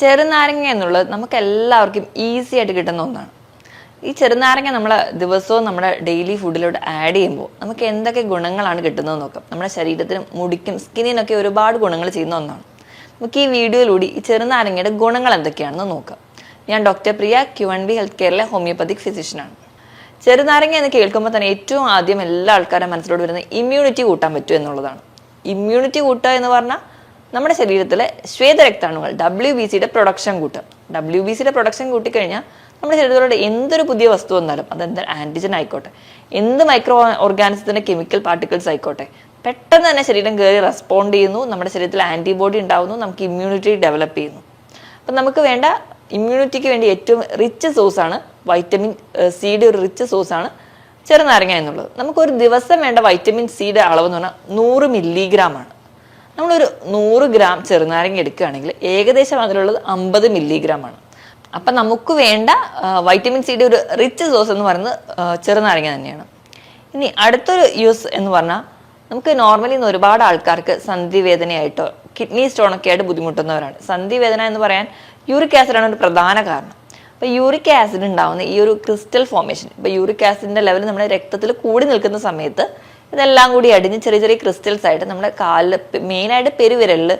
ചെറുനാരങ്ങ എന്നുള്ളത് നമുക്ക് എല്ലാവർക്കും ഈസി ആയിട്ട് കിട്ടുന്ന ഒന്നാണ്. ഈ ചെറുനാരങ്ങ നമ്മൾ ദിവസവും നമ്മുടെ ഡെയിലി ഫുഡിലോട്ട് ആഡ് ചെയ്യുമ്പോൾ നമുക്ക് എന്തൊക്കെ ഗുണങ്ങളാണ് കിട്ടുന്നത് നോക്കാം. നമ്മുടെ ശരീരത്തിനും മുടിക്കും സ്കിന്നിനൊക്കെ ഒരുപാട് ഗുണങ്ങൾ ചെയ്യുന്ന ഒന്നാണ്. നമുക്ക് ഈ വീഡിയോയിലൂടെ ഈ ചെറുനാരങ്ങയുടെ ഗുണങ്ങൾ എന്തൊക്കെയാണെന്ന് നോക്കാം. ഞാൻ ഡോക്ടർ പ്രിയ, QNB ഹെൽത്ത് കെയറിലെ ഹോമിയോപ്പതിക് ഫിസിഷ്യനാണ്. ചെറുനാരങ്ങ എന്ന് കേൾക്കുമ്പോൾ തന്നെ ഏറ്റവും ആദ്യം എല്ലാ ആൾക്കാരുടെ മനസ്സിലോട്ട് വരുന്നത് ഇമ്മ്യൂണിറ്റി കൂട്ടാൻ പറ്റും എന്നുള്ളതാണ്. ഇമ്മ്യൂണിറ്റി കൂട്ടുക എന്ന് പറഞ്ഞാൽ നമ്മുടെ ശരീരത്തിലെ ശ്വേതരക്താണുകൾ WBCയുടെ പ്രൊഡക്ഷൻ കൂട്ടുക. WBCയുടെ പ്രൊഡക്ഷൻ കൂട്ടിക്കഴിഞ്ഞാൽ നമ്മുടെ ശരീരത്തിലൂടെ എന്തൊരു പുതിയ വസ്തു വന്നാലും അതെന്ത് ആന്റിജൻ ആയിക്കോട്ടെ, എന്ത് മൈക്രോ ഓർഗാനിസത്തിന്റെ കെമിക്കൽ പാർട്ടിക്കിൾസ് ആയിക്കോട്ടെ, പെട്ടെന്ന് തന്നെ ശരീരം കയറി റെസ്പോണ്ട് ചെയ്യുന്നു, നമ്മുടെ ശരീരത്തിൽ ആന്റിബോഡി ഉണ്ടാവുന്നു, നമുക്ക് ഇമ്മ്യൂണിറ്റി ഡെവലപ്പ് ചെയ്യുന്നു. അപ്പം നമുക്ക് വേണ്ട ഇമ്മ്യൂണിറ്റിക്ക് വേണ്ടി ഏറ്റവും റിച്ച് സോഴ്സാണ് വൈറ്റമിൻ സിയുടെ ഒരു റിച്ച് സോഴ്സാണ് ചെറുനാരങ്ങ എന്നുള്ളത്. നമുക്കൊരു ദിവസം വേണ്ട വൈറ്റമിൻ സിയുടെ അളവ് എന്ന് പറഞ്ഞാൽ 100 മില്ലിഗ്രാമാണ്. നമ്മളൊരു 100 ഗ്രാം ചെറുനാരങ്ങ എടുക്കുകയാണെങ്കിൽ ഏകദേശം അതിലുള്ളത് 50 മില്ലിഗ്രാമാണ്. അപ്പം നമുക്ക് വേണ്ട വൈറ്റമിൻ സിയുടെ ഒരു റിച്ച് സോഴ്സ് എന്ന് പറയുന്നത് ചെറുനാരങ്ങ തന്നെയാണ്. ഇനി അടുത്തൊരു യൂസ് എന്ന് പറഞ്ഞാൽ നമുക്ക് നോർമലി ഒരുപാട് ആൾക്കാർക്ക് സന്ധിവേദനയായിട്ടോ കിഡ്നി സ്റ്റോണൊക്കെ ആയിട്ട് ബുദ്ധിമുട്ടുന്നവരാണ്. സന്ധിവേദന എന്ന് പറയാൻ യൂറിക് ആസിഡാണ് ഒരു പ്രധാന കാരണം. അപ്പോൾ യൂറിക് ആസിഡ് ഉണ്ടാവുന്ന ഈ ഒരു ക്രിസ്റ്റൽ ഫോർമേഷൻ, ഇപ്പോൾ യൂറിക് ആസിഡിന്റെ ലെവൽ നമ്മുടെ രക്തത്തിൽ കൂടി നിൽക്കുന്ന സമയത്ത് ഇതെല്ലാം കൂടി അടിഞ്ഞ് ചെറിയ ചെറിയ ക്രിസ്റ്റൽസ് ആയിട്ട് നമ്മുടെ കാലിൽ മെയിനായിട്ട് പെരുവിരലിൽ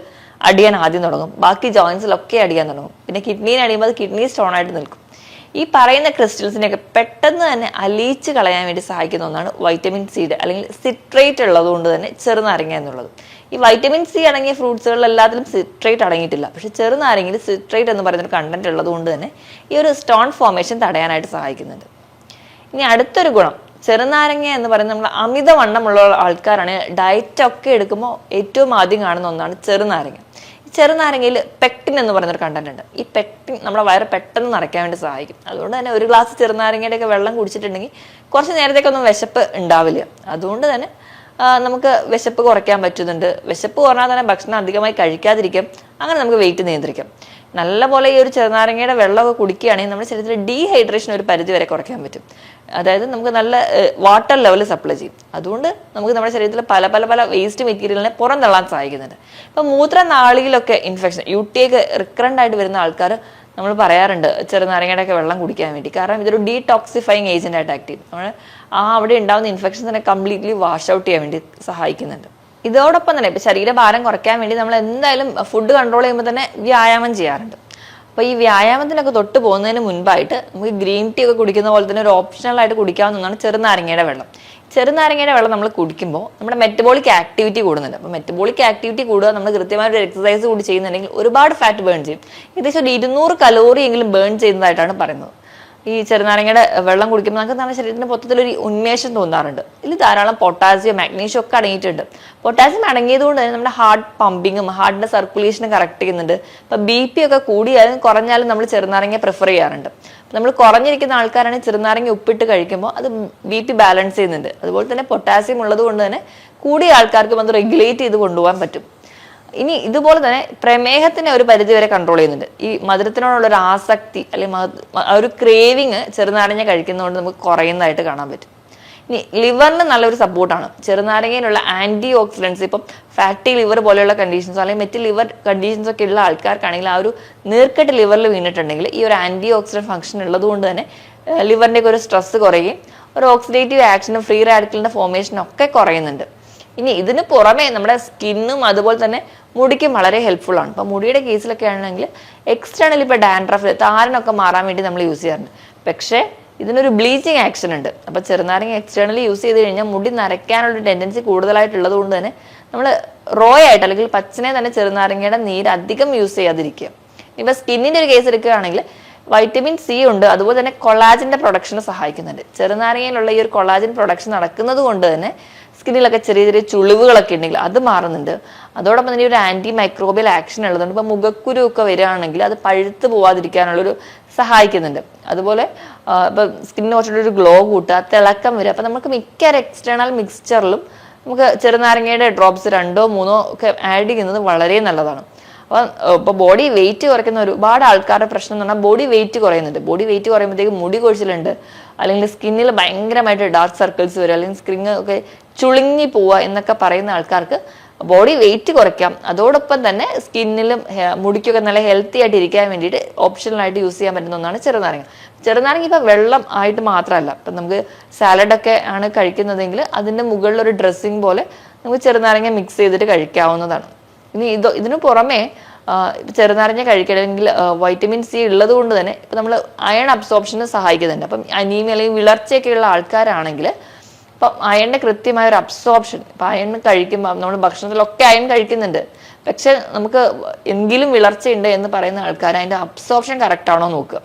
അടിയാൻ ആദ്യം തുടങ്ങും. ബാക്കി ജോയിൻസിലൊക്കെ അടിയാൻ തുടങ്ങും. പിന്നെ കിഡ്നീനെ അടിയുമ്പോൾ അത് കിഡ്നി സ്റ്റോൺ ആയിട്ട് നിൽക്കും. ഈ പറയുന്ന ക്രിസ്റ്റൽസിനെയൊക്കെ പെട്ടെന്ന് തന്നെ അലിയിച്ച് കളയാൻ വേണ്ടി സഹായിക്കുന്ന ഒന്നാണ് വൈറ്റമിൻ സിയുടെ അല്ലെങ്കിൽ സിട്രേറ്റ് ഉള്ളത് കൊണ്ട് തന്നെ ചെറുനാരങ്ങ എന്നുള്ളത്. ഈ വൈറ്റമിൻ സി അടങ്ങിയ ഫ്രൂട്ട്സുകളിൽ എല്ലാത്തിലും സിട്രേറ്റ് അടങ്ങിയിട്ടില്ല. പക്ഷെ ചെറുനാരങ്ങയിൽ സിട്രേറ്റ് എന്ന് പറയുന്ന ഒരു കണ്ടന്റ് ഉള്ളത് കൊണ്ട് തന്നെ ഈ ഒരു സ്റ്റോൺ ഫോർമേഷൻ തടയാനായിട്ട് സഹായിക്കുന്നുണ്ട്. ഇനി അടുത്തൊരു ഗുണം, ചെറുനാരങ്ങ എന്ന് പറയുന്നത് നമ്മൾ അമിതവണ്ണമുള്ള ആൾക്കാരാണ് ഡയറ്റ് ഒക്കെ എടുക്കുമ്പോൾ ഏറ്റവും ആദ്യം കാണുന്ന ഒന്നാണ് ചെറുനാരങ്ങ. ഈ ചെറുനാരങ്ങയിൽ പെക്റ്റിൻ എന്ന് പറയുന്നൊരു കണ്ടന്റ് ഉണ്ട്. ഈ പെക്റ്റിൻ നമ്മുടെ വയറ് പെട്ടെന്ന് നിറയ്ക്കാൻ വേണ്ടി സഹായിക്കും. അതുകൊണ്ട് തന്നെ ഒരു ഗ്ലാസ് ചെറുനാരങ്ങയുടെ ഒക്കെ വെള്ളം കുടിച്ചിട്ടുണ്ടെങ്കിൽ കുറച്ച് നേരത്തേക്കൊന്നും വിശപ്പ് ഉണ്ടാവില്ല. അതുകൊണ്ട് തന്നെ നമുക്ക് വിശപ്പ് കുറയ്ക്കാൻ പറ്റുന്നുണ്ട്. വിശപ്പ് കുറഞ്ഞാൽ തന്നെ ഭക്ഷണം അധികമായി കഴിക്കാതിരിക്കും. അങ്ങനെ നമുക്ക് വെയിറ്റ് നിയന്ത്രിക്കാം. നല്ലപോലെ ഈ ഒരു ചെറുനാരങ്ങയുടെ വെള്ളമൊക്കെ കുടിക്കുകയാണെങ്കിൽ നമ്മുടെ ശരീരത്തിൽ ഡീഹൈഡ്രേഷൻ ഒരു പരിധി വരെ കുറയ്ക്കാൻ പറ്റും. അതായത് നമുക്ക് നല്ല വാട്ടർ ലെവൽ സപ്ലൈ ചെയ്യും. അതുകൊണ്ട് നമുക്ക് നമ്മുടെ ശരീരത്തിൽ പല പല പല വേസ്റ്റ് മെറ്റീരിയലിനെ പുറന്തള്ളാൻ സഹായിക്കുന്നുണ്ട്. ഇപ്പം മൂത്രനാളിയിലൊക്കെ ഇൻഫെക്ഷൻ, UTI ഒക്കെ റിക്കറന്റ് ആയിട്ട് വരുന്ന ആൾക്കാർ നമ്മൾ പറയാറുണ്ട് ചെറുനാരങ്ങയുടെ ഒക്കെ വെള്ളം കുടിക്കാൻ വേണ്ടി. കാരണം ഇതൊരു ഡീടോക്സിഫൈങ് ഏജന്റ് ആയിട്ട് ആക്ട് ചെയ്യും. നമ്മൾ അവിടെ ഉണ്ടാകുന്ന ഇൻഫെക്ഷൻസിനെ കംപ്ലീറ്റ്ലി വാഷ് ഔട്ട് ചെയ്യാൻ വേണ്ടി സഹായിക്കുന്നുണ്ട്. ഇതോടൊപ്പം തന്നെ ഇപ്പം ശരീരഭാരം കുറയ്ക്കാൻ വേണ്ടി നമ്മൾ എന്തായാലും ഫുഡ് കൺട്രോൾ ചെയ്യുമ്പോൾ തന്നെ വ്യായാമം ചെയ്യാറുണ്ട്. അപ്പോൾ ഈ വ്യായാമത്തിനൊക്കെ തൊട്ട് പോകുന്നതിന് മുൻപായിട്ട് നമുക്ക് ഗ്രീൻ ടീ ഒക്കെ കുടിക്കുന്ന പോലെ തന്നെ ഒരു ഓപ്ഷണൽ ആയിട്ട് കുടിക്കാവുന്ന ഒന്നാണ് ചെറുനാരങ്ങയുടെ വെള്ളം. ചെറുനാരങ്ങയുടെ വെള്ളം നമ്മൾ കുടിക്കുമ്പോൾ നമ്മുടെ മെറ്റബോളിക് ആക്ടിവിറ്റി കൂടുന്നുണ്ട്. അപ്പോൾ മെറ്റബോളിക് ആക്ടിവിറ്റി കൂടുക, നമ്മൾ കൃത്യമായ ഒരു എക്സസൈസ് കൂടി ചെയ്യുന്നുണ്ടെങ്കിൽ ഒരുപാട് ഫാറ്റ് ബേൺ ചെയ്യും. ഏകദേശം ഒരു 200 കലോറി എങ്കിലും ബേൺ ചെയ്യുന്നതായിട്ടാണ് പറയുന്നത്. ഈ ചെറുനാരങ്ങയുടെ വെള്ളം കുടിക്കുമ്പോൾ നമുക്ക് നമ്മുടെ ശരീരത്തിന് മൊത്തത്തിലൊരു ഉന്മേഷം തോന്നാറുണ്ട്. ഇതിൽ ധാരാളം പൊട്ടാസ്യം, മാഗ്നീഷ്യം ഒക്കെ അടങ്ങിയിട്ടുണ്ട്. പൊട്ടാസ്യം അടങ്ങിയത് കൊണ്ട് തന്നെ നമ്മുടെ ഹാർട്ട് പമ്പിങ്ങും ഹാർട്ടിന്റെ സർക്കുലേഷനും കറക്റ്റ് ചെയ്യുന്നുണ്ട്. ഇപ്പം BP ഒക്കെ കൂടിയാലും കുറഞ്ഞാലും നമ്മൾ ചെറുനാരങ്ങ പ്രിഫർ ചെയ്യാറുണ്ട്. നമ്മൾ കുറഞ്ഞിരിക്കുന്ന ആൾക്കാരാണെങ്കിൽ ചെറുനാരങ്ങ ഉപ്പിട്ട് കഴിക്കുമ്പോൾ അത് BP ബാലൻസ് ചെയ്യുന്നുണ്ട്. അതുപോലെ തന്നെ പൊട്ടാസ്യം ഉള്ളത് കൊണ്ട് തന്നെ കൂടിയ ആൾക്കാർക്കും അത് റെഗുലേറ്റ് ചെയ്ത് കൊണ്ടുപോകാൻ പറ്റും. ഇനി ഇതുപോലെ തന്നെ പ്രമേഹത്തിനെ ഒരു പരിധി വരെ കൺട്രോൾ ചെയ്യുന്നുണ്ട്. ഈ മധുരത്തിനോടുള്ള ഒരു ആസക്തി അല്ലെങ്കിൽ ഒരു ക്രേവിങ് ചെറുനാരങ്ങ കഴിക്കുന്നതുകൊണ്ട് നമുക്ക് കുറയുന്നതായിട്ട് കാണാൻ പറ്റും. ഇനി ലിവറിന് നല്ലൊരു സപ്പോർട്ടാണ് ചെറുനാരങ്ങയിലുള്ള ആന്റി ഓക്സിഡൻസ്. ഇപ്പം ഫാറ്റി ലിവർ പോലെയുള്ള കണ്ടീഷൻസോ അല്ലെങ്കിൽ മറ്റ് ലിവർ കണ്ടീഷൻസ് ഒക്കെ ഉള്ള ആൾക്കാർക്കാണെങ്കിൽ ആ ഒരു നീർക്കെട്ട് ലിവറിൽ വീണിട്ടുണ്ടെങ്കിൽ ഈ ഒരു ആന്റി ഓക്സിഡന്റ് ഫംഗ്ഷൻ ഉള്ളത് കൊണ്ട് തന്നെ ലിവറിന്റെ ഒക്കെ ഒരു സ്ട്രെസ് കുറയുകയും ഒരു ഓക്സിഡേറ്റീവ് ആക്ഷനും ഫ്രീ റാഡിക്കലിന്റെ ഫോർമേഷനും ഒക്കെ കുറയുന്നുണ്ട്. ഇനി ഇതിന് പുറമെ നമ്മുടെ സ്കിന്നും അതുപോലെ തന്നെ മുടിക്കും വളരെ ഹെൽപ്ഫുൾ ആണ്. ഇപ്പം മുടിയുടെ കേസിലൊക്കെ ആണെങ്കിൽ എക്സ്റ്റേണൽ ഇപ്പോൾ ഡാൻഡ്രഫ്, താരനൊക്കെ മാറാൻ വേണ്ടി നമ്മൾ യൂസ് ചെയ്യാറുണ്ട്. പക്ഷേ ഇതിനൊരു ബ്ലീച്ചിങ് ആക്ഷൻ ഉണ്ട്. അപ്പോൾ ചെറുനാരങ്ങ എക്സ്റ്റേണലി യൂസ് ചെയ്ത് കഴിഞ്ഞാൽ മുടി നരയ്ക്കാനുള്ള ടെൻഡൻസി കൂടുതലായിട്ടുള്ളത് കൊണ്ട് തന്നെ നമ്മൾ റോ ആയിട്ട് അല്ലെങ്കിൽ പച്ചനെ തന്നെ ചെറുനാരങ്ങയുടെ നീര് അധികം യൂസ് ചെയ്യാതിരിക്കുക. ഇപ്പോൾ സ്കിന്നിൻ്റെ ഒരു കേസ് എടുക്കുകയാണെങ്കിൽ വൈറ്റമിൻ സി ഉണ്ട്, അതുപോലെ തന്നെ കൊളാജിന്റെ പ്രൊഡക്ഷന് സഹായിക്കുന്നുണ്ട്. ചെറുനാരങ്ങയിലുള്ള ഈ ഒരു കൊളാജിൻ പ്രൊഡക്ഷൻ നടക്കുന്നത് കൊണ്ട് തന്നെ സ്കിന്നിലൊക്കെ ചെറിയ ചെറിയ ചുളിവുകളൊക്കെ ഉണ്ടെങ്കിൽ അത് മാറുന്നുണ്ട്. അതോടൊപ്പം തന്നെ ഒരു ആന്റി മൈക്രോബിയൽ ആക്ഷൻ ഉള്ളതുകൊണ്ട് ഇപ്പം മുഖക്കുരു ഒക്കെ വരികയാണെങ്കിൽ അത് പഴുത്ത് പോവാതിരിക്കാനുള്ളൊരു സഹായിക്കുന്നുണ്ട്. അതുപോലെ ഇപ്പം സ്കിന്നിന് കുറച്ചുകൂടി ഒരു ഗ്ലോ കൂട്ടുക, തിളക്കം വരിക. അപ്പം നമുക്ക് മിക്ക എക്സ്റ്റേണൽ മിക്സ്ചറിലും നമുക്ക് ചെറുനാരങ്ങയുടെ ഡ്രോപ്സ് 2 or 3 ഒക്കെ ആഡ് ചെയ്യുന്നത് വളരെ നല്ലതാണ്. അപ്പോൾ ഇപ്പോൾ ബോഡി വെയിറ്റ് കുറയ്ക്കുന്ന ഒരുപാട് ആൾക്കാരുടെ പ്രശ്നം എന്ന് പറഞ്ഞാൽ ബോഡി വെയിറ്റ് കുറയുന്നുണ്ട്. ബോഡി വെയിറ്റ് കുറയുമ്പോഴത്തേക്കും മുടി കൊഴിച്ചിലുണ്ട്, അല്ലെങ്കിൽ സ്കിന്നിൽ ഭയങ്കരമായിട്ട് ഡാർക്ക് സർക്കിൾസ് വരും, അല്ലെങ്കിൽ സ്കിൻ ഒക്കെ ചുളുങ്ങി പോവുക എന്നൊക്കെ പറയുന്ന ആൾക്കാർക്ക് ബോഡി വെയിറ്റ് കുറയ്ക്കാം, അതോടൊപ്പം തന്നെ സ്കിന്നിലും മുടിക്കൊക്കെ നല്ല ഹെൽത്തി ആയിട്ട് ഇരിക്കാൻ വേണ്ടിയിട്ട് ഓപ്ഷണലായിട്ട് യൂസ് ചെയ്യാൻ പറ്റുന്ന ഒന്നാണ് ചെറുനാരങ്ങ. ചെറുനാരങ്ങ ഇപ്പം വെള്ളം ആയിട്ട് മാത്രമല്ല, ഇപ്പം നമുക്ക് സാലഡൊക്കെ ആണ് കഴിക്കുന്നതെങ്കിൽ അതിൻ്റെ മുകളിലൊരു ഡ്രസ്സിങ് പോലെ നമുക്ക് ചെറുനാരങ്ങ മിക്സ് ചെയ്തിട്ട് കഴിക്കാവുന്നതാണ്. ഇനി ഇതിനു പുറമെ ചെറുനാരങ്ങ കഴിക്കണമെങ്കിൽ വൈറ്റമിൻ സി ഉള്ളത് കൊണ്ട് തന്നെ ഇപ്പം നമ്മൾ അയൺ അബ്സോർപ്ഷന് സഹായിക്കുന്നുണ്ട്. അപ്പം അനീമിയ അല്ലെങ്കിൽ വിളർച്ചയൊക്കെയുള്ള ആൾക്കാരാണെങ്കിൽ ഇപ്പം അയണിന്റെ കൃത്യമായ ഒരു അബ്സോർപ്ഷൻ, ഇപ്പം അയൺ കഴിക്കുമ്പോൾ നമ്മൾ ഭക്ഷണത്തിലൊക്കെ അയൺ കഴിക്കുന്നുണ്ട്, പക്ഷെ നമുക്ക് എങ്കിലും വിളർച്ചയുണ്ട് എന്ന് പറയുന്ന ആൾക്കാർ അതിന്റെ അബ്സോർപ്ഷൻ കറക്റ്റ് ആണോ നോക്കുക.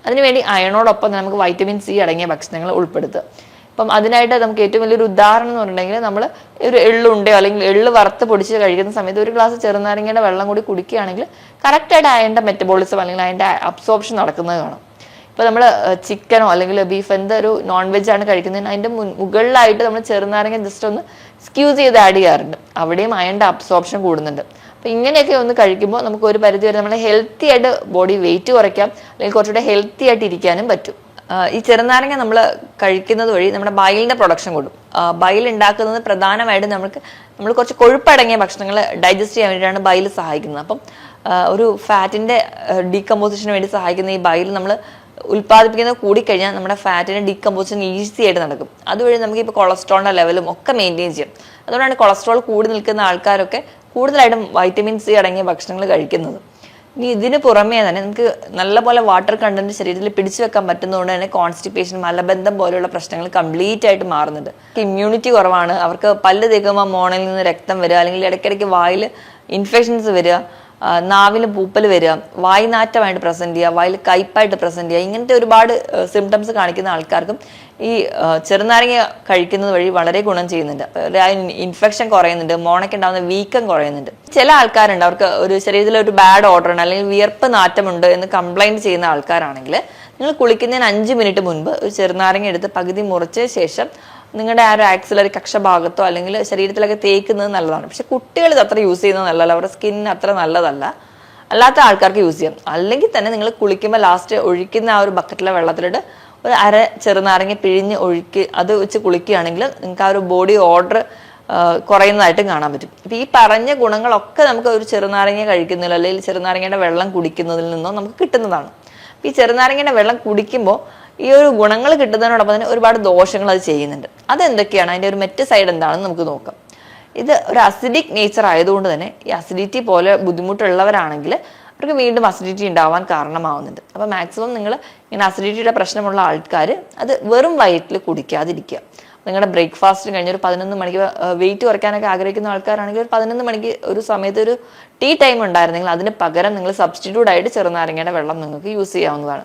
അതിനുവേണ്ടി അയണോടൊപ്പം നമുക്ക് വൈറ്റമിൻ സി അടങ്ങിയ ഭക്ഷണങ്ങൾ ഉൾപ്പെടുത്തുക. അപ്പം അതിനായിട്ട് നമുക്ക് ഏറ്റവും വലിയൊരു ഉദാഹരണം എന്ന് പറഞ്ഞിട്ടുണ്ടെങ്കിൽ നമ്മൾ ഒരു എള്ളുണ്ടയോ അല്ലെങ്കിൽ എള്ള് വറുത്ത് പൊടിച്ച് കഴിക്കുന്ന സമയത്ത് ഒരു ഗ്ലാസ് ചെറുനാരങ്ങയുടെ വെള്ളം കൂടി കുടിക്കുകയാണെങ്കിൽ കറക്റ്റായിട്ട് അയണിന്റെ മെറ്റബോളിസം അല്ലെങ്കിൽ അതിന്റെ അബ്സോർപ്ഷൻ നടക്കുന്നത് കാണാം. ഇപ്പൊ നമ്മൾ ചിക്കനോ അല്ലെങ്കിൽ ബീഫ് എന്തൊരു നോൺ വെജ് ആണ് കഴിക്കുന്നതിന് അതിന്റെ മുകളിലായിട്ട് നമ്മൾ ചെറുനാരങ്ങ ജസ്റ്റ് ഒന്ന് സ്ക്യൂസ് ചെയ്ത് ആഡ് ചെയ്യാറുണ്ട്. അവിടെയും അയണിന്റെ അബ്സോർപ്ഷൻ കൂടുന്നുണ്ട്. അപ്പൊ ഇങ്ങനെയൊക്കെ ഒന്ന് കഴിക്കുമ്പോൾ നമുക്ക് ഒരു പരിധി വരെ നമ്മുടെ ഹെൽത്തി ആയിട്ട് ബോഡി വെയിറ്റ് കുറയ്ക്കാം, അല്ലെങ്കിൽ കുറച്ചുകൂടെ ഹെൽത്തി ആയിട്ട് ഇരിക്കാനും പറ്റും. ഈ ചെറുനാരങ്ങ നമ്മൾ കഴിക്കുന്നത് വഴി നമ്മുടെ ബൈലിന്റെ പ്രൊഡക്ഷൻ കൂടും. ബൈൽ ഉണ്ടാക്കുന്നത് പ്രധാനമായിട്ടും നമ്മൾ കുറച്ച് കൊഴുപ്പടങ്ങിയ ഭക്ഷണങ്ങൾ ഡൈജസ്റ്റ് ചെയ്യാൻ വേണ്ടിയിട്ടാണ് ബൈൽ സഹായിക്കുന്നത്. അപ്പം ഒരു ഫാറ്റിന്റെ ഡീകമ്പോസിഷന് വേണ്ടി സഹായിക്കുന്ന ഈ ബൈൽ നമ്മൾ ഉൽപ്പാദിപ്പിക്കുന്നത് കൂടിക്കഴിഞ്ഞാൽ നമ്മുടെ ഫാറ്റിന്റെ ഡീകമ്പോസിഷൻ ഈസി ആയിട്ട് നടക്കും. അതുവഴി നമുക്ക് ഇപ്പോൾ കൊളസ്ട്രോളിന്റെ ലെവലും ഒക്കെ മെയിൻറ്റെയിൻ ചെയ്യും. അതുകൊണ്ടാണ് കൊളസ്ട്രോൾ കൂടി നിൽക്കുന്ന ആൾക്കാരൊക്കെ കൂടുതലായിട്ടും വൈറ്റമിൻ സി അടങ്ങിയ ഭക്ഷണങ്ങൾ കഴിക്കുന്നത്. ഇനി ഇതിന് പുറമേ തന്നെ നമുക്ക് നല്ലപോലെ വാട്ടർ കണ്ടന്റ് ശരീരത്തിൽ പിടിച്ചു വെക്കാൻ പറ്റുന്നതുകൊണ്ട് തന്നെ കോൺസ്റ്റിപ്പേഷൻ, മലബന്ധം പോലെയുള്ള പ്രശ്നങ്ങൾ കംപ്ലീറ്റ് ആയിട്ട് മാറുന്നുണ്ട്. ഇമ്മ്യൂണിറ്റി കുറവാണ്, അവർക്ക് പല്ല് തേക്കുമ്പോൾ മോണയിൽ നിന്ന് രക്തം വരിക, അല്ലെങ്കിൽ ഇടയ്ക്കിടയ്ക്ക് വായിൽ ഇൻഫെക്ഷൻസ് വരിക, നാവിന് പൂപ്പൽ വരിക, വായ്നാറ്റമായിട്ട് പ്രസന്റ് ചെയ്യുക, വായിൽ കയ്പായിട്ട് പ്രസന്റ് ചെയ്യുക, ഇങ്ങനത്തെ ഒരുപാട് സിംറ്റംസ് കാണിക്കുന്ന ആൾക്കാർക്കും ഈ ചെറുനാരങ്ങ കഴിക്കുന്നത് വഴി വളരെ ഗുണം ചെയ്യുന്നുണ്ട്. ഇൻഫെക്ഷൻ കുറയുന്നുണ്ട്, മോണയ്ക്ക് ഉണ്ടാകുന്ന വീക്കം കുറയുന്നുണ്ട്. ചില ആൾക്കാരുണ്ട് അവർക്ക് ഒരു ശരീരത്തിൽ ഒരു ബാഡ് ഓർഡർ ഉണ്ട് അല്ലെങ്കിൽ വിയർപ്പ് നാറ്റമുണ്ട് എന്ന് കംപ്ലൈന്റ് ചെയ്യുന്ന ആൾക്കാരാണെങ്കിൽ നിങ്ങൾ കുളിക്കുന്നതിന് 5 മിനിറ്റ് മുൻപ് ഒരു ചെറുനാരങ്ങ എടുത്ത് പകുതി മുറിച്ച ശേഷം നിങ്ങളുടെ ആ ഒരു ആക്സിലറി കക്ഷഭാഗത്തോ അല്ലെങ്കിൽ ശരീരത്തിലൊക്കെ തേക്കുന്നത് നല്ലതാണ്. പക്ഷെ കുട്ടികൾ ഇത് അത്ര യൂസ് ചെയ്യുന്നത് നല്ലതല്ല, അവരുടെ സ്കിന്നിന് അത്ര നല്ലതല്ല. അല്ലാത്ത ആൾക്കാർക്ക് യൂസ് ചെയ്യാം. അല്ലെങ്കിൽ തന്നെ നിങ്ങൾ കുളിക്കുമ്പോൾ ലാസ്റ്റ് ഒഴിക്കുന്ന ആ ഒരു ബക്കറ്റിലെ വെള്ളത്തിലിട്ട് ഒരു അര ചെറുനാരങ്ങ പിഴിഞ്ഞ് ഒഴുക്കി അത് വെച്ച് കുളിക്കുകയാണെങ്കിൽ നിങ്ങൾക്ക് ആ ഒരു ബോഡി ഓർഡർ കുറയുന്നതായിട്ടും കാണാൻ പറ്റും. ഇപ്പം ഈ പറഞ്ഞ ഗുണങ്ങളൊക്കെ നമുക്ക് ഒരു ചെറുനാരങ്ങ കഴിക്കുന്നതിലോ അല്ലെങ്കിൽ ചെറുനാരങ്ങയുടെ വെള്ളം കുടിക്കുന്നതിൽ നിന്നോ നമുക്ക് കിട്ടുന്നതാണ്. ഈ ചെറുനാരങ്ങയുടെ വെള്ളം കുടിക്കുമ്പോൾ ഈ ഒരു ഗുണങ്ങൾ കിട്ടുന്നതിനോടൊപ്പം തന്നെ ഒരുപാട് ദോഷങ്ങൾ അത് ചെയ്യുന്നുണ്ട്. അതെന്തൊക്കെയാണ്, അതിൻ്റെ ഒരു മറ്റ് സൈഡ് എന്താണെന്ന് നമുക്ക് നോക്കാം. ഇത് ഒരു അസിഡിക് നേച്ചർ ആയതുകൊണ്ട് തന്നെ ഈ അസിഡിറ്റി പോലെ ബുദ്ധിമുട്ടുള്ളവരാണെങ്കിൽ അവർക്ക് വീണ്ടും അസിഡിറ്റി ഉണ്ടാവാൻ കാരണമാവുന്നുണ്ട്. അപ്പോൾ മാക്സിമം നിങ്ങൾ ഇങ്ങനെ അസിഡിറ്റിയുടെ പ്രശ്നമുള്ള ആൾക്കാർ അത് വെറും വയറ്റിൽ കുടിക്കാതിരിക്കുക. നിങ്ങളുടെ ബ്രേക്ക്ഫാസ്റ്റിന് കഴിഞ്ഞ ഒരു 11 മണിക്ക് വെയിറ്റ് കുറയ്ക്കാനൊക്കെ ആഗ്രഹിക്കുന്ന ആൾക്കാരാണെങ്കിൽ ഒരു 11 മണിക്ക് ഒരു സമയത്ത് ഒരു ടീ ടൈം ഉണ്ടായിരുന്നെങ്കിൽ അതിന് പകരം നിങ്ങൾ സബ്സ്റ്റിറ്റ്യൂട്ട് ആയിട്ട് ചെറുനാരങ്ങയുടെ വെള്ളം നിങ്ങൾക്ക് യൂസ് ചെയ്യാവുന്നതാണ്.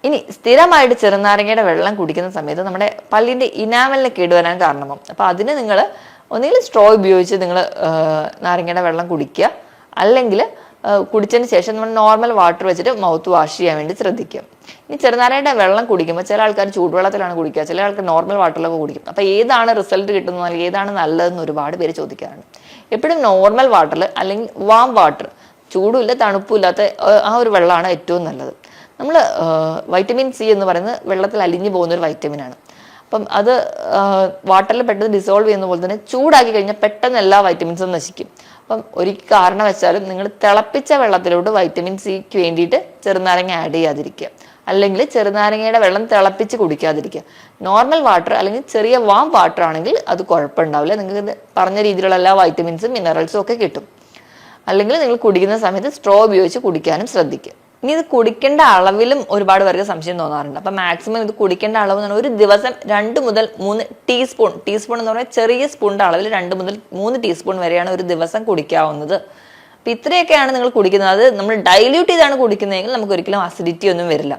ഇനി സ്ഥിരമായിട്ട് ചെറുനാരങ്ങയുടെ വെള്ളം കുടിക്കുന്ന സമയത്ത് നമ്മുടെ പല്ലിന്റെ ഇനാമലിന് കേടുവരാൻ കാരണമാകും. അപ്പൊ അതിന് നിങ്ങൾ ഒന്നുകിൽ സ്ട്രോ ഉപയോഗിച്ച് നിങ്ങൾ നാരങ്ങയുടെ വെള്ളം കുടിക്കുക, അല്ലെങ്കിൽ കുടിച്ചതിന് ശേഷം നമ്മൾ നോർമൽ വാട്ടർ വെച്ചിട്ട് മൗത്ത് വാഷ് ചെയ്യാൻ വേണ്ടി ശ്രദ്ധിക്കുക. ഇനി ചെറുനാരങ്ങയുടെ വെള്ളം കുടിക്കുമ്പോൾ ചില ആൾക്കാർ ചൂടുവെള്ളത്തിലാണ് കുടിക്കുക, ചില ആൾക്കാർ നോർമൽ വാട്ടറിലൊക്കെ കുടിക്കും. അപ്പോൾ ഏതാണ് റിസൾട്ട് കിട്ടുന്നത് അല്ലെങ്കിൽ ഏതാണ് നല്ലതെന്ന് ഒരുപാട് പേര് ചോദിക്കാറുണ്ട്. എപ്പോഴും നോർമൽ വാട്ടറിൽ അല്ലെങ്കിൽ വാം വാട്ടർ, ചൂടുമില്ല തണുപ്പില്ലാത്ത ആ ഒരു വെള്ളമാണ് ഏറ്റവും നല്ലത്. നമ്മൾ വൈറ്റമിൻ സി എന്ന് പറയുന്നത് വെള്ളത്തിൽ അലിഞ്ഞു പോകുന്ന ഒരു വൈറ്റമിനാണ്. അപ്പം അത് വാട്ടറിൽ പെട്ടെന്ന് ഡിസോൾവ് ചെയ്യുന്ന പോലെ തന്നെ ചൂടാക്കി കഴിഞ്ഞാൽ പെട്ടെന്ന് എല്ലാ വൈറ്റമിൻസും നശിക്കും. അപ്പം ഒരു കാരണം വെച്ചാലും നിങ്ങൾ തിളപ്പിച്ച വെള്ളത്തിലോട്ട് വൈറ്റമിൻ സിക്ക് വേണ്ടിയിട്ട് ചെറുനാരങ്ങ ആഡ് ചെയ്യാതിരിക്കുക, അല്ലെങ്കിൽ ചെറുനാരങ്ങയുടെ വെള്ളം തിളപ്പിച്ച് കുടിക്കാതിരിക്കുക. നോർമൽ വാട്ടർ അല്ലെങ്കിൽ ചെറിയ വാം വാട്ടർ ആണെങ്കിൽ അത് കുഴപ്പമുണ്ടാവില്ല, നിങ്ങൾക്ക് പറഞ്ഞ രീതിയിലുള്ള എല്ലാ വൈറ്റമിൻസും മിനറൽസും ഒക്കെ കിട്ടും. അല്ലെങ്കിൽ നിങ്ങൾ കുടിക്കുന്ന സമയത്ത് സ്ട്രോ ഉപയോഗിച്ച് കുടിക്കാനും ശ്രദ്ധിക്കുക. ഇനി ഇത് കുടിക്കേണ്ട അളവിലും ഒരുപാട് പേർക്ക് സംശയം തോന്നാറുണ്ട്. അപ്പം മാക്സിമം ഇത് കുടിക്കേണ്ട അളവ് എന്ന് പറഞ്ഞാൽ ഒരു ദിവസം 2 മുതൽ 3 ടീസ്പൂൺ എന്ന് പറഞ്ഞാൽ ചെറിയ സ്പൂണിന്റെ അളവിൽ 2 മുതൽ 3 ടീസ്പൂൺ വരെയാണ് ഒരു ദിവസം കുടിക്കാവുന്നത്. അപ്പം ഇത്രയൊക്കെയാണ് നിങ്ങൾ കുടിക്കുന്നത്. അത് നമ്മൾ ഡൈല്യൂട്ട് ചെയ്താണ് കുടിക്കുന്നതെങ്കിൽ നമുക്ക് ഒരിക്കലും അസിഡിറ്റി ഒന്നും വരില്ല.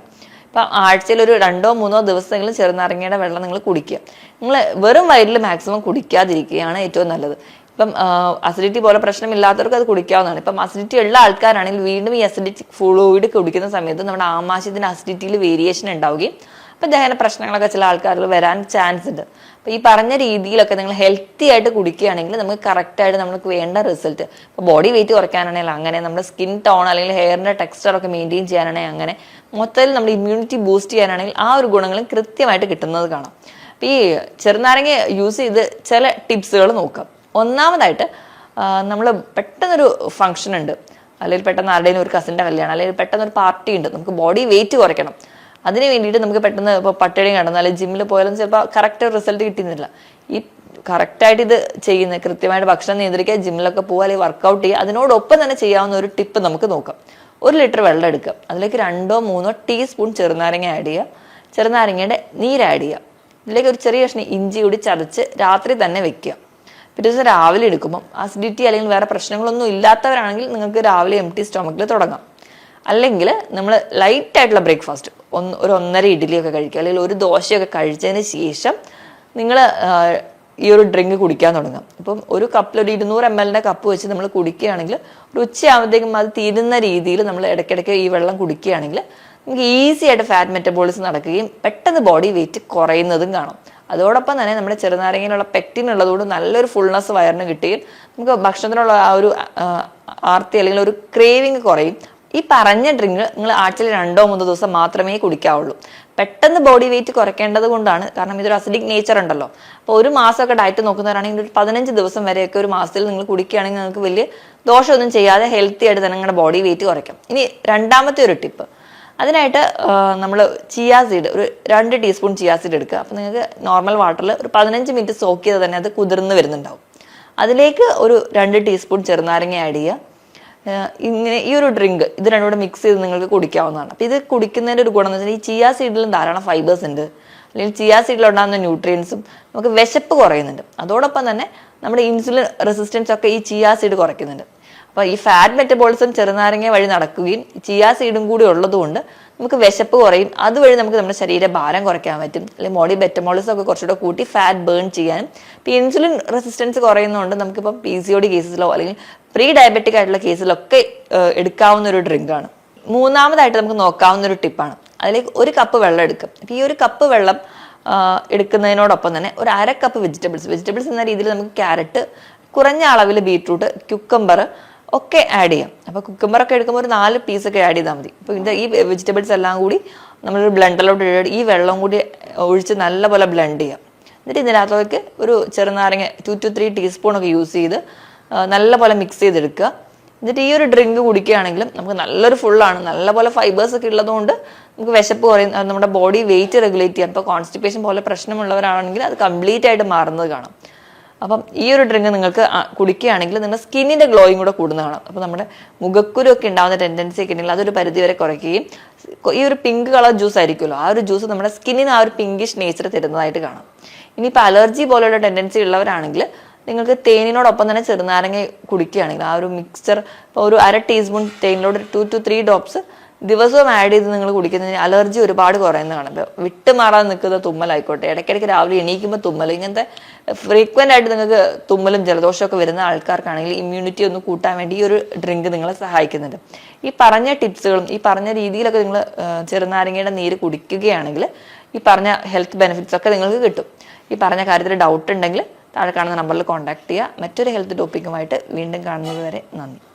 ഇപ്പം ആഴ്ചയിൽ ഒരു 2-3 ദിവസമെങ്കിലും ചെറുനാരങ്ങയുടെ വെള്ളം നിങ്ങൾ കുടിക്കുക. നിങ്ങൾ വെറും വയറ്റിൽ മാക്സിമം കുടിക്കാതിരിക്കുകയാണ് ഏറ്റവും നല്ലത്. ഇപ്പം അസിഡിറ്റി പോലെ പ്രശ്നമില്ലാത്തവർക്ക് അത് കുടിക്കാവുന്നതാണ്. ഇപ്പം അസിഡിറ്റി ഉള്ള ആൾക്കാരാണെങ്കിൽ വീണ്ടും ഈ അസിഡിറ്റി ഫ്ലൂയിഡ് കുടിക്കുന്ന സമയത്ത് നമ്മുടെ ആമാശയത്തിന്റെ അസിഡിറ്റിയിൽ വേരിയേഷൻ ഉണ്ടാവുകയും അപ്പം ദഹന പ്രശ്നങ്ങളൊക്കെ ചില ആൾക്കാരിൽ വരാൻ ചാൻസ് ഉണ്ട്. അപ്പം ഈ പറഞ്ഞ രീതിയിലൊക്കെ നിങ്ങൾ ഹെൽത്തി ആയിട്ട് കുടിക്കുകയാണെങ്കിൽ നമുക്ക് കറക്റ്റായിട്ട് നമുക്ക് വേണ്ട റിസൾട്ട്, ഇപ്പോൾ ബോഡി വെയിറ്റ് കുറയ്ക്കാനാണെങ്കിൽ അങ്ങനെ, നമ്മുടെ സ്കിൻ ടോൺ അല്ലെങ്കിൽ ഹെയറിന്റെ ടെക്സ്ചറൊക്കെ മെയിൻറ്റെയിൻ ചെയ്യാനാണെങ്കിൽ അങ്ങനെ, മൊത്തത്തിൽ നമ്മുടെ ഇമ്മ്യൂണിറ്റി ബൂസ്റ്റ് ചെയ്യാനാണെങ്കിൽ ആ ഒരു ഗുണങ്ങളും കൃത്യമായിട്ട് കിട്ടുന്നത് കാണാം. അപ്പം ഈ ചെറുനാരങ്ങ യൂസ് ചെയ്ത് ചില ടിപ്സുകൾ നോക്കാം. ഒന്നാമതായിട്ട് നമ്മൾ പെട്ടെന്നൊരു ഫംഗ്ഷൻ ഉണ്ട്, അല്ലെങ്കിൽ പെട്ടെന്ന് ആരുടെയും ഒരു കസിൻ്റെ കല്യാണം, അല്ലെങ്കിൽ പെട്ടെന്നൊരു പാർട്ടി ഉണ്ട്, നമുക്ക് ബോഡി വെയിറ്റ് കുറയ്ക്കണം. അതിന് വേണ്ടിയിട്ട് നമുക്ക് പെട്ടെന്ന് ഇപ്പോൾ പട്ടിണി കിടന്ന് അല്ലെങ്കിൽ ജിമ്മിൽ പോയാലും ചിലപ്പോൾ കറക്റ്റ് റിസൾട്ട് കിട്ടുന്നില്ല. ഈ കറക്റ്റായിട്ട് ഇത് ചെയ്യുന്നത്, കൃത്യമായിട്ട് ഭക്ഷണം നിയന്ത്രിക്കുക, ജിമ്മിലൊക്കെ പോകുക, അല്ലെങ്കിൽ വർക്കൗട്ട് ചെയ്യുക, അതിനോടൊപ്പം തന്നെ ചെയ്യാവുന്ന ഒരു ടിപ്പ് നമുക്ക് നോക്കാം. 1 ലിറ്റർ വെള്ളം എടുക്കുക, അതിലേക്ക് 2-3 ടീസ്പൂൺ ചെറുനാരങ്ങ ആഡ് ചെയ്യുക, ചെറുനാരങ്ങയുടെ നീര് ആഡ് ചെയ്യുക, ഇതിലേക്ക് ഒരു ചെറിയ കഷ്ണം ഇഞ്ചി കൂടി ചതച്ച് രാത്രി തന്നെ വെക്കുക. പിറ്റേ ദിവസം രാവിലെ എടുക്കുമ്പോൾ അസിഡിറ്റി അല്ലെങ്കിൽ വേറെ പ്രശ്നങ്ങളൊന്നും ഇല്ലാത്തവരാണെങ്കിൽ നിങ്ങൾക്ക് രാവിലെ എംപ്റ്റി സ്റ്റൊമക്കിൽ തുടങ്ങാം. അല്ലെങ്കിൽ നമ്മൾ ലൈറ്റ് ആയിട്ടുള്ള ബ്രേക്ക്ഫാസ്റ്റ്, ഒരു 1.5 ഇഡ്ഡലിയൊക്കെ കഴിക്കുക, അല്ലെങ്കിൽ ഒരു ദോശയൊക്കെ കഴിച്ചതിന് ശേഷം നിങ്ങൾ ഈ ഒരു ഡ്രിങ്ക് കുടിക്കാൻ തുടങ്ങാം. ഇപ്പം ഒരു കപ്പിൽ ഒരു 200 ml കപ്പ് വെച്ച് നമ്മൾ കുടിക്കുകയാണെങ്കിൽ ഒരു ഉച്ചയാകുമ്പോഴത്തേക്കും അത് തീരുന്ന രീതിയിൽ നമ്മൾ ഇടയ്ക്കിടയ്ക്ക് ഈ വെള്ളം കുടിക്കുകയാണെങ്കിൽ നമുക്ക് ഈസി ആയിട്ട് ഫാറ്റ് മെറ്റബോളിസം നടക്കുകയും പെട്ടെന്ന് ബോഡി വെയിറ്റ് കുറയുന്നതും കാണും. അതോടൊപ്പം തന്നെ നമ്മുടെ ചെറുനാരങ്ങയിലുള്ള പെക്റ്റിൻ ഉള്ളതുകൊണ്ട് നല്ലൊരു ഫുൾനെസ് വയറിന് കിട്ടുകയും നമുക്ക് ഭക്ഷണത്തിനുള്ള ആ ഒരു ആർത്തി അല്ലെങ്കിൽ ഒരു ക്രേവിങ് കുറയും. ഈ പറഞ്ഞ ഡ്രിങ്ക് നിങ്ങൾ ആഴ്ചയിൽ 2-3 ദിവസം മാത്രമേ കുടിക്കാവുള്ളൂ. പെട്ടെന്ന് ബോഡി വെയിറ്റ് കുറയ്ക്കേണ്ടത് കൊണ്ടാണ്, കാരണം ഇതൊരു അസിഡിക് നേച്ചർ ഉണ്ടല്ലോ. അപ്പോൾ ഒരു മാസമൊക്കെ ഡയറ്റ് നോക്കുന്നവരാണെങ്കിൽ ഒരു 15 ദിവസം വരെയൊക്കെ ഒരു മാസത്തിൽ നിങ്ങൾ കുടിക്കുകയാണെങ്കിൽ നിങ്ങൾക്ക് വലിയ ദോഷമൊന്നും ചെയ്യാതെ ഹെൽത്തി ആയിട്ട് തന്നെ നിങ്ങളുടെ ബോഡി വെയിറ്റ് കുറയ്ക്കാം. ഇനി രണ്ടാമത്തെ ഒരു ടിപ്പ്, അതിനായിട്ട് നമ്മൾ ചിയാ സീഡ് ഒരു 2 ടീസ്പൂൺ ചിയാ സീഡ് എടുക്കുക. അപ്പോൾ നിങ്ങൾക്ക് നോർമൽ വാട്ടറിൽ ഒരു 15 മിനിറ്റ് സോക്ക് ചെയ്ത് തന്നെ അത് കുതിർന്ന് വരുന്നുണ്ടാവും. അതിലേക്ക് ഒരു 2 ടീസ്പൂൺ ചെറുനാരങ്ങ ആഡ് ചെയ്യുക. ഇങ്ങനെ ഈ ഒരു ഡ്രിങ്ക് ഇത് രണ്ടും കൂടെ മിക്സ് ചെയ്ത് നിങ്ങൾക്ക് കുടിക്കാവുന്നതാണ്. അപ്പോൾ ഇത് കുടിക്കുന്നതിൻ്റെ ഒരു ഗുണം എന്ന് വെച്ചാൽ ഈ ചിയാ സീഡിലും ധാരാളം ഫൈബേഴ്സ് ഉണ്ട്, അല്ലെങ്കിൽ ചിയാ സീഡിലുണ്ടാകുന്ന ന്യൂട്രിയൻസും നമുക്ക് വിശപ്പ് കുറയുന്നുണ്ട്. അതോടൊപ്പം തന്നെ നമ്മുടെ ഇൻസുലിൻ റെസിസ്റ്റൻസ് ഒക്കെ ഈ ചിയാ സീഡ് കുറയ്ക്കുന്നുണ്ട്. അപ്പോൾ ഈ ഫാറ്റ് മെറ്റബോളിസം ചെറുനാരങ്ങ വഴി നടക്കുകയും ചിയാ സീഡും കൂടി ഉള്ളതുകൊണ്ട് നമുക്ക് വിശപ്പ് കുറയും. അതുവഴി നമുക്ക് നമ്മുടെ ശരീരഭാരം കുറയ്ക്കാൻ പറ്റും, അല്ലെങ്കിൽ ബോഡി മെറ്റബോളിസം ഒക്കെ കുറച്ചുകൂടെ കൂട്ടി ഫാറ്റ് ബേൺ ചെയ്യാനും. ഇപ്പോൾ ഇൻസുലിൻ റെസിസ്റ്റൻസ് കുറയുന്നതുകൊണ്ട് നമുക്കിപ്പോൾ PCOD കേസിലോ അല്ലെങ്കിൽ പ്രീ ഡയബറ്റിക് ആയിട്ടുള്ള കേസിലൊക്കെ എടുക്കാവുന്ന ഒരു ഡ്രിങ്കാണ്. മൂന്നാമതായിട്ട് നമുക്ക് നോക്കാവുന്ന ഒരു ടിപ്പാണ്, അതിലേക്ക് 1 കപ്പ് വെള്ളം എടുക്കും. അപ്പോൾ ഈ 1 കപ്പ് വെള്ളം എടുക്കുന്നതിനോടൊപ്പം തന്നെ ഒരു 1/2 കപ്പ് വെജിറ്റബിൾസ് എന്ന രീതിയിൽ നമുക്ക് ക്യാരറ്റ്, കുറഞ്ഞ അളവിൽ ബീട്രൂട്ട്, ക്യുക്കമ്പർ ഒക്കെ ആഡ് ചെയ്യാം. അപ്പോൾ കുക്കുംബറൊക്കെ എടുക്കുമ്പോൾ ഒരു 4 പീസൊക്കെ ആഡ് ചെയ്താൽ മതി. അപ്പോൾ ഈ വെജിറ്റബിൾസ് എല്ലാം കൂടി നമ്മളൊരു ബ്ലെൻഡറിലോട്ട് ഇട്ട് ഈ വെള്ളം കൂടി ഒഴിച്ച് നല്ലപോലെ ബ്ലെൻഡ് ചെയ്യാം. എന്നിട്ട് ഇതിനകത്തേക്ക് ഒരു ചെറുനാരങ്ങ 2 to 3 ടീസ്പൂണൊക്കെ യൂസ് ചെയ്ത് നല്ലപോലെ മിക്സ് ചെയ്തെടുക്കുക. എന്നിട്ട് ഈ ഒരു ഡ്രിങ്ക് കുടിക്കുകയാണെങ്കിലും നമുക്ക് നല്ലൊരു ഫുള്ളാണ്, നല്ലപോലെ ഫൈബേഴ്സ് ഒക്കെ ഉള്ളതുകൊണ്ട് നമുക്ക് വിശപ്പ് കുറയും, നമ്മുടെ ബോഡി വെയിറ്റ് റെഗുലേറ്റ് ചെയ്യാം. ഇപ്പോൾ കോൺസ്റ്റിപ്പേഷൻ പോലെ പ്രശ്നമുള്ളവരാണെങ്കിൽ അത് കംപ്ലീറ്റ് ആയിട്ട് മാറുന്നത് കാണാം. അപ്പം ഈ ഒരു ഡ്രിങ്ക് നിങ്ങൾക്ക് കുടിക്കുകയാണെങ്കിൽ നിങ്ങളുടെ സ്കിന്നിൻ്റെ ഗ്ലോയും കൂടെ കൂടുന്ന കാണാം. അപ്പോൾ നമ്മുടെ മുഖക്കുരു ഒക്കെ ഉണ്ടാകുന്ന ടെൻഡൻസി ഒക്കെ ഉണ്ടെങ്കിൽ അതൊരു പരിധി വരെ കുറയ്ക്കുകയും ഈ ഒരു പിങ്ക് കളർ ജ്യൂസ് ആയിരിക്കുമല്ലോ, ആ ഒരു ജ്യൂസ് നമ്മുടെ സ്കിന്നിന് ആ ഒരു പിങ്കിഷ് നേച്ചർ തരുന്നതായിട്ട് കാണാം. ഇനിയിപ്പോൾ അലർജി പോലെയുള്ള ടെൻഡൻസി ഉള്ളവരാണെങ്കിൽ നിങ്ങൾക്ക് തേനിനോടൊപ്പം തന്നെ ചെറുനാരങ്ങ കുടിക്കുകയാണെങ്കിൽ ആ ഒരു മിക്സ്ചർ, ഇപ്പോൾ ഒരു 1/2 ടീസ്പൂൺ തേനിലോട് 2 to 3 ഡ്രോപ്സ് ദിവസവും ആഡ് ചെയ്ത് നിങ്ങൾ കുടിക്കുന്നതിന് അലർജി ഒരുപാട് കുറയുന്നതാണ്. ഇപ്പോൾ വിട്ടുമാറാൻ നിൽക്കുന്ന തുമ്മലായിക്കോട്ടെ, ഇടയ്ക്കിടയ്ക്ക് രാവിലെ എണീക്കുമ്പോൾ തുമ്മൽ, ഇങ്ങനത്തെ ഫ്രീക്വൻ്റ് ആയിട്ട് നിങ്ങൾക്ക് തുമ്മലും ജലദോഷമൊക്കെ വരുന്ന ആൾക്കാർക്കാണെങ്കിൽ ഇമ്മ്യൂണിറ്റി ഒന്ന് കൂട്ടാൻ വേണ്ടി ഈ ഒരു ഡ്രിങ്ക് നിങ്ങളെ സഹായിക്കുന്നുണ്ട്. ഈ പറഞ്ഞ ടിപ്സുകളും ഈ പറഞ്ഞ രീതിയിലൊക്കെ നിങ്ങൾ ചെറുനാരങ്ങയുടെ നീര് കുടിക്കുകയാണെങ്കിൽ ഈ പറഞ്ഞ ഹെൽത്ത് ബെനിഫിറ്റ്സ് ഒക്കെ നിങ്ങൾക്ക് കിട്ടും. ഈ പറഞ്ഞ കാര്യത്തിൽ ഡൗട്ട് ഉണ്ടെങ്കിൽ താഴെ കാണുന്ന നമ്പറിൽ കോൺടാക്ട് ചെയ്യുക. മറ്റൊരു ഹെൽത്ത് ടോപ്പിക്കുമായിട്ട് വീണ്ടും കാണുന്നത് വരെ നന്ദി.